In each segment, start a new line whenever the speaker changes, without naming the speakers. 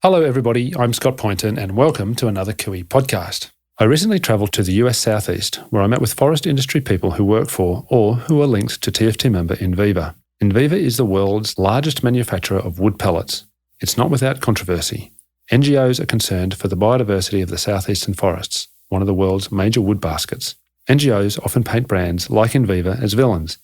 Hello everybody, I'm Scott Poynton and welcome to another Cooee podcast. I recently travelled to the US Southeast where I met with forest industry people who work for or who are linked to TFT member Enviva. Enviva is the world's largest manufacturer of wood pellets. It's not without controversy. NGOs are concerned for the biodiversity of the southeastern forests, one of the world's major wood baskets. NGOs often paint brands like Enviva as villains,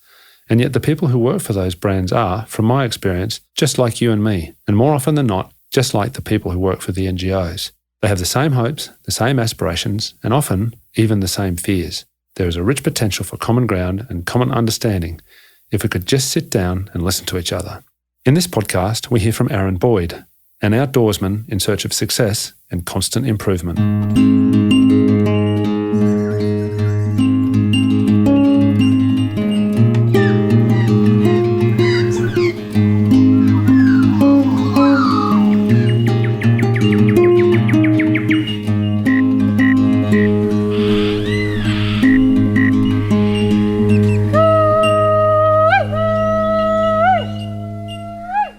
and yet the people who work for those brands are, from my experience, just like you and me, and more often than not, just like the people who work for the NGOs. They have the same hopes, the same aspirations, and often even the same fears. There is a rich potential for common ground and common understanding if we could just sit down and listen to each other. In this podcast, we hear from Aaron Boyd, an outdoorsman in search of success and constant improvement.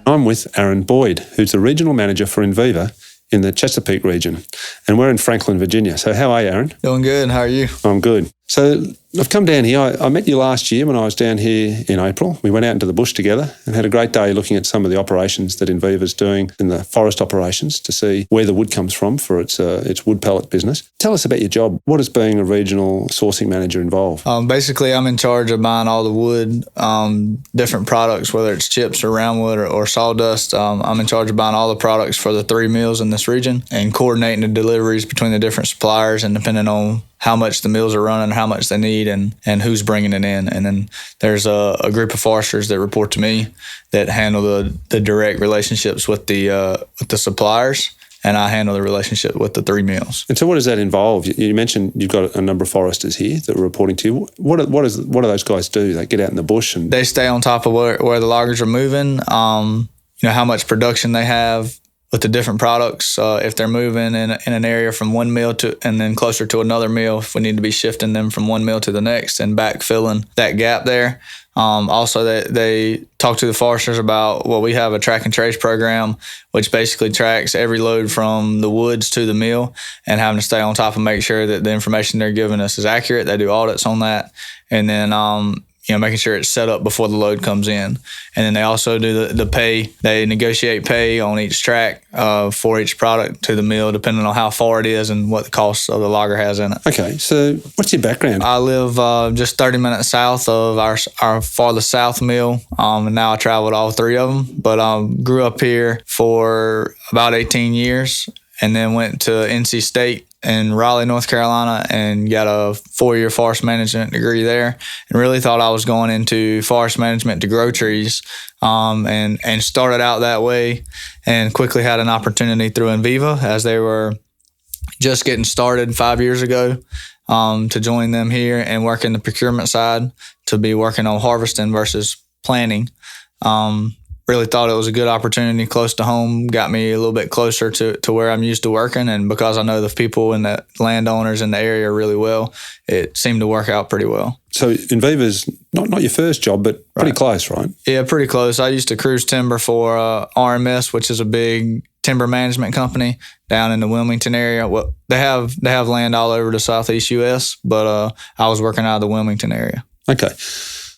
I'm with Aaron Boyd, who's the Regional Manager for Enviva in the Chesapeake region. And we're in Franklin, Virginia. So how are you, Aaron?
Doing good. How are you?
I'm good. So I've come down here. I met you last year when I was down here in April. We went out into the bush together and had a great day looking at some of the operations that Enviva's doing in the forest operations to see where the wood comes from for its wood pellet business. Tell us about your job. What does being a regional sourcing manager involve?
Basically, I'm in charge of buying all the wood, different products, whether it's chips or roundwood or sawdust. I'm in charge of buying all the products for the 3 mills in this region and coordinating the deliveries between the different suppliers and depending on how much the mills are running, how much they need, and who's bringing it in. And then there's a group of foresters that report to me that handle the direct relationships with the suppliers, and I handle the relationship with the 3 mills.
And so what does that involve? You mentioned you've got a number of foresters here that are reporting to you. What do those guys do? They get out in the bush and...
They stay on top of where the loggers are moving, how much production they have with the different products, if they're moving in an area from one mill to and then closer to another mill, if we need to be shifting them from one mill to the next and backfilling that gap there. Also, they talk to the foresters about, we have a track and trace program, which basically tracks every load from the woods to the mill and having to stay on top and make sure that the information they're giving us is accurate. They do audits on that. And then, making sure it's set up before the load comes in. And then they also do the pay. They negotiate pay on each track for each product to the mill, depending on how far it is and what the cost of the logger has in it.
Okay, so what's your background?
I live just 30 minutes south of our farthest south mill, and now I travel to all 3 of them. But grew up here for about 18 years and then went to NC State in Raleigh, North Carolina, and got a 4-year forest management degree there, and really thought I was going into forest management to grow trees, and started out that way, and quickly had an opportunity through Enviva as they were just getting started 5 years ago, to join them here and work in the procurement side, to be working on harvesting versus planting. Really thought it was a good opportunity close to home, got me a little bit closer to where I'm used to working. And because I know the people and the landowners in the area really well, it seemed to work out pretty well.
So Enviva's not your first job, but pretty close, right?
Yeah, pretty close. I used to cruise timber for RMS, which is a big timber management company down in the Wilmington area. Well, they have land all over the southeast U.S., but I was working out of the Wilmington area.
Okay.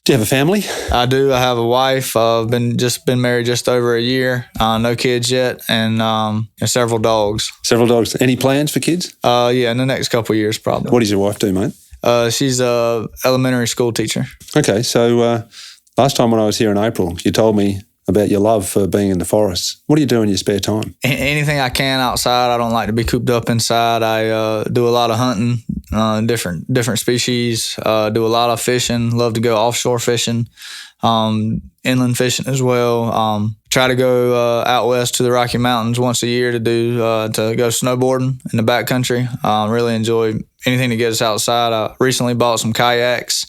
Do you have a family?
I do. I have a wife. I've been married just over a year. No kids yet, and several dogs.
Several dogs. Any plans for kids?
Yeah, in the next couple of years, probably.
What does your wife do, mate?
She's a elementary school teacher.
Okay, so last time when I was here in April, you told me about your love for being in the forests. What do you do in your spare time?
Anything I can outside. I don't like to be cooped up inside. I do a lot of hunting, different species, do a lot of fishing, love to go offshore fishing, inland fishing as well. Try to go out west to the Rocky Mountains once a year to go snowboarding in the backcountry. Really enjoy anything that gets us outside. I recently bought some kayaks.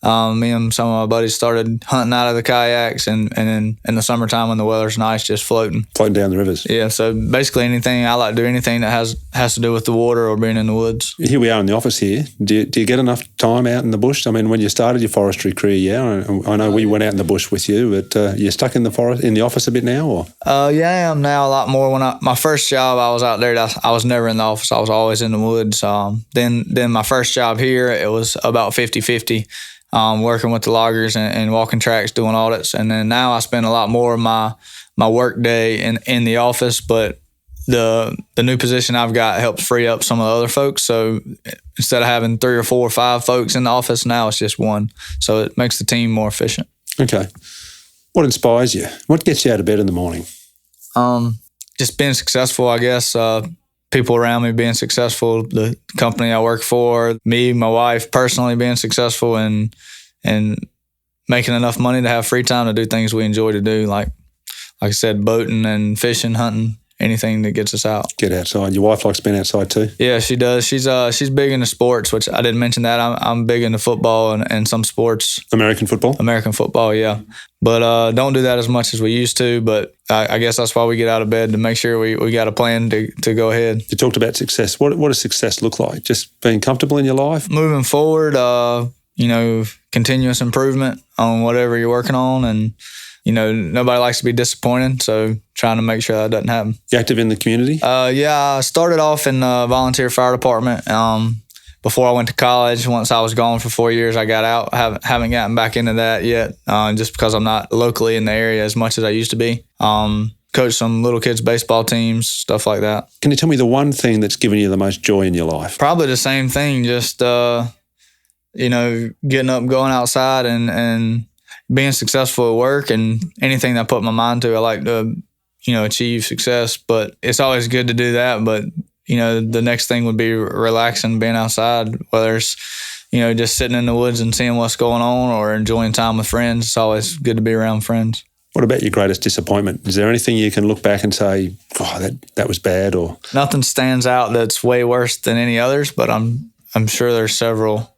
Me and some of my buddies started hunting out of the kayaks, and then in the summertime when the weather's nice, just floating down
the rivers.
Yeah, so basically I like to do anything that has to do with the water or being in the woods.
Here we are in the office here. Do you get enough time out in the bush? I mean, when you started your forestry career, I know we went out in the bush with you, but you're stuck in the office a bit now, or?
Yeah, I am now a lot more. My first job, I was out there. I was never in the office. I was always in the woods. Then my first job here, it was about 50-50. Working with the loggers and walking tracks, doing audits. And then now I spend a lot more of my work day in the office, but the new position I've got helps free up some of the other folks. So instead of having 3 or 4 or 5 folks in the office, now it's just one. So it makes the team more efficient.
Okay. What inspires you? What gets you out of bed in the morning?
Just being successful, I guess. People around me being successful, the company I work for, me, my wife personally being successful, and making enough money to have free time to do things we enjoy to do, like I said, boating and fishing, hunting, anything that gets us out.
Get outside. Your wife likes being outside too?
Yeah, she does. She's big into sports, which I didn't mention that. I'm big into football and some sports.
American football?
American football, yeah. But don't do that as much as we used to. But I guess that's why we get out of bed, to make sure we got a plan to go ahead.
You talked about success. What does success look like? Just being comfortable in your life?
Moving forward, continuous improvement on whatever you're working on. And, nobody likes to be disappointed. So trying to make sure that doesn't happen.
You active in the community?
Yeah, I started off in the volunteer fire department. Before I went to college, once I was gone for 4 years, I got out. I haven't gotten back into that yet, just because I'm not locally in the area as much as I used to be. Coach some little kids' baseball teams, stuff like that.
Can you tell me the one thing that's given you the most joy in your life?
Probably the same thing, just, getting up, going outside and being successful at work, and anything that I put my mind to, I like to, achieve success. But it's always good to do that. But the next thing would be relaxing, being outside, whether it's, just sitting in the woods and seeing what's going on, or enjoying time with friends. It's always good to be around friends.
What about your greatest disappointment? Is there anything you can look back and say, oh, that was bad? Or
nothing stands out that's way worse than any others, but I'm sure there's several.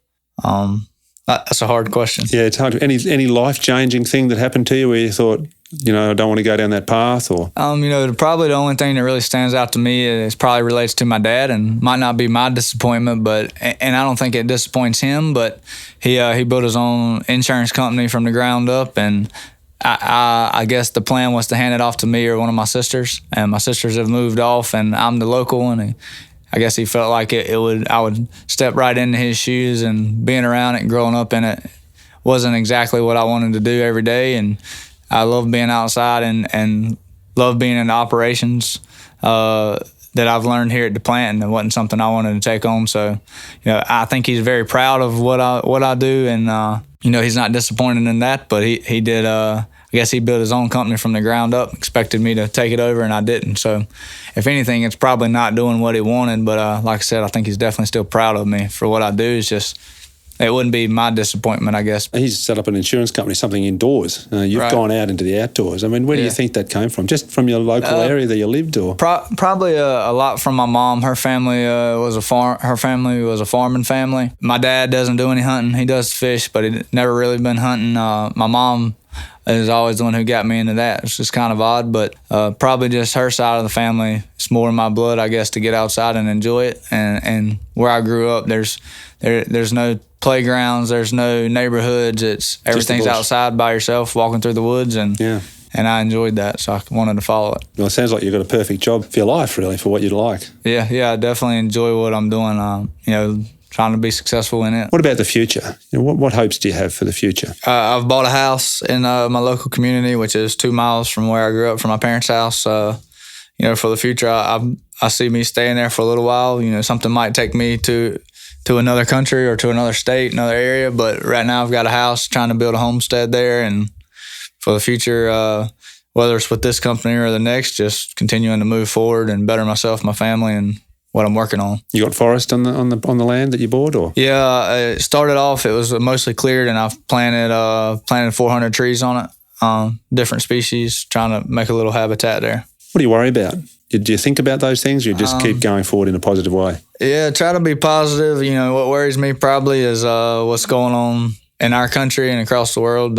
That's a hard question.
Yeah, it's hard. Any life-changing thing that happened to you where you thought, I don't want to go down that path? Or
probably the only thing that really stands out to me is probably relates to my dad, and might not be my disappointment, and I don't think it disappoints him, but he built his own insurance company from the ground up, and I guess the plan was to hand it off to me or one of my sisters, and my sisters have moved off, and I'm the local, and I guess he felt like I would step right into his shoes, and being around it and growing up in it wasn't exactly what I wanted to do every day. And I love being outside and love being in the operations that I've learned here at the plant, and it wasn't something I wanted to take on. So, I think he's very proud of what I do, and he's not disappointed in that. But he did. I guess he built his own company from the ground up, expected me to take it over, and I didn't. So if anything, it's probably not doing what he wanted. But like I said, I think he's definitely still proud of me for what I do. It's just, it wouldn't be my disappointment, I guess.
He's set up an insurance company, something indoors. You've
right.
gone out into the outdoors. I mean, where do you think that came from? Just from your local area that you lived, or?
Probably a lot from my mom. Her family was a farming family. My dad doesn't do any hunting. He does fish, but he never really been hunting. My mom is always the one who got me into that. It's just kind of odd, but probably just her side of the family. It's more in my blood, I guess, to get outside and enjoy it. And where I grew up, there's no playgrounds, there's no neighborhoods. Everything's outside by yourself, walking through the woods, and I enjoyed that, so I wanted to follow it.
Well, it sounds like you've got a perfect job for your life, really, for what you'd like.
Yeah, I definitely enjoy what I'm doing. Trying to be successful in it.
What about the future? What hopes do you have for the future?
I've bought a house in my local community, which is 2 miles from where I grew up, from my parents' house. For the future, I see me staying there for a little while. Something might take me to another country or to another state, another area. But right now I've got a house, trying to build a homestead there. And for the future, whether it's with this company or the next, just continuing to move forward and better myself, my family, and what I'm working on. You
got forest on the land that you bought, or?
Yeah, it started off, it was mostly cleared, and I've planted 400 trees on it, different species, trying to make a little habitat there.
What do you worry about? Do you think about those things, or you just keep going forward in a positive way?
Yeah, try to be positive. What worries me probably is what's going on in our country and across the world,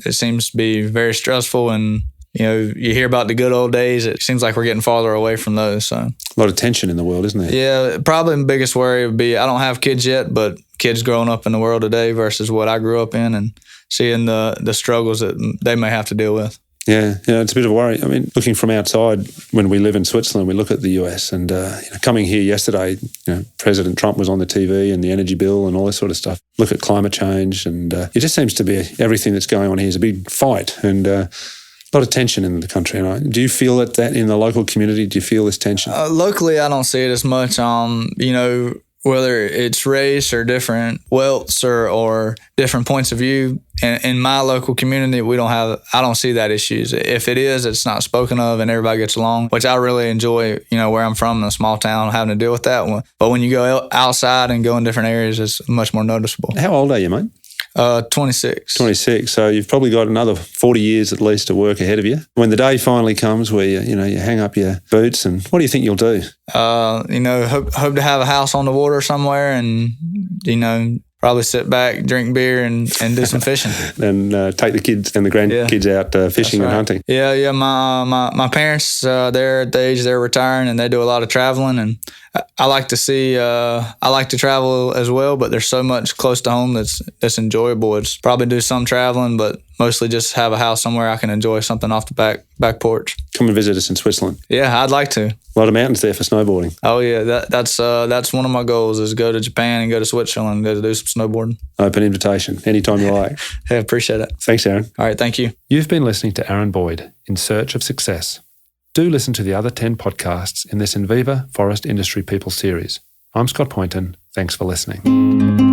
it seems to be very stressful. And, you hear about the good old days. It seems like we're getting farther away from those. So
a lot of tension in the world, isn't there?
Yeah, probably the biggest worry would be, I don't have kids yet, but kids growing up in the world today versus what I grew up in, and seeing the struggles that they may have to deal with.
Yeah, it's a bit of a worry. I mean, looking from outside, when we live in Switzerland, we look at the US, and coming here yesterday, President Trump was on the TV and the energy bill and all this sort of stuff. Look at climate change, and it just seems to be everything that's going on here is a big fight, and a lot of tension in the country. Do you feel that in the local community? Do you feel this tension?
Locally, I don't see it as much. Whether it's race or different wealths or different points of view, in my local community, I don't see that issues. If it is, it's not spoken of and everybody gets along, which I really enjoy, where I'm from in a small town, having to deal with that one. But when you go outside and go in different areas, it's much more noticeable.
How old are you, mate?
26.
26. So you've probably got another 40 years at least to work ahead of you. When the day finally comes where you hang up your boots, and what do you think you'll do?
Hope to have a house on the water somewhere, and probably sit back, drink beer, and do some fishing.
And take the kids and the grandkids out fishing and hunting.
Yeah. My parents, they're at the age they're retiring, and they do a lot of traveling, and I like to travel as well, but there's so much close to home that's enjoyable. It's probably do some traveling, but mostly just have a house somewhere I can enjoy something off the back porch.
Come and visit us in Switzerland.
Yeah, I'd like to.
A lot of mountains there for snowboarding.
Oh yeah, that's one of my goals, is go to Japan and go to Switzerland and go to do some snowboarding.
Open invitation anytime you like.
Yeah, appreciate it.
Thanks, Aaron.
All right, thank you.
You've been listening to Aaron Boyd, In Search of Success. Do listen to the other 10 podcasts in this Enviva Forest Industry People series. I'm Scott Poynton. Thanks for listening.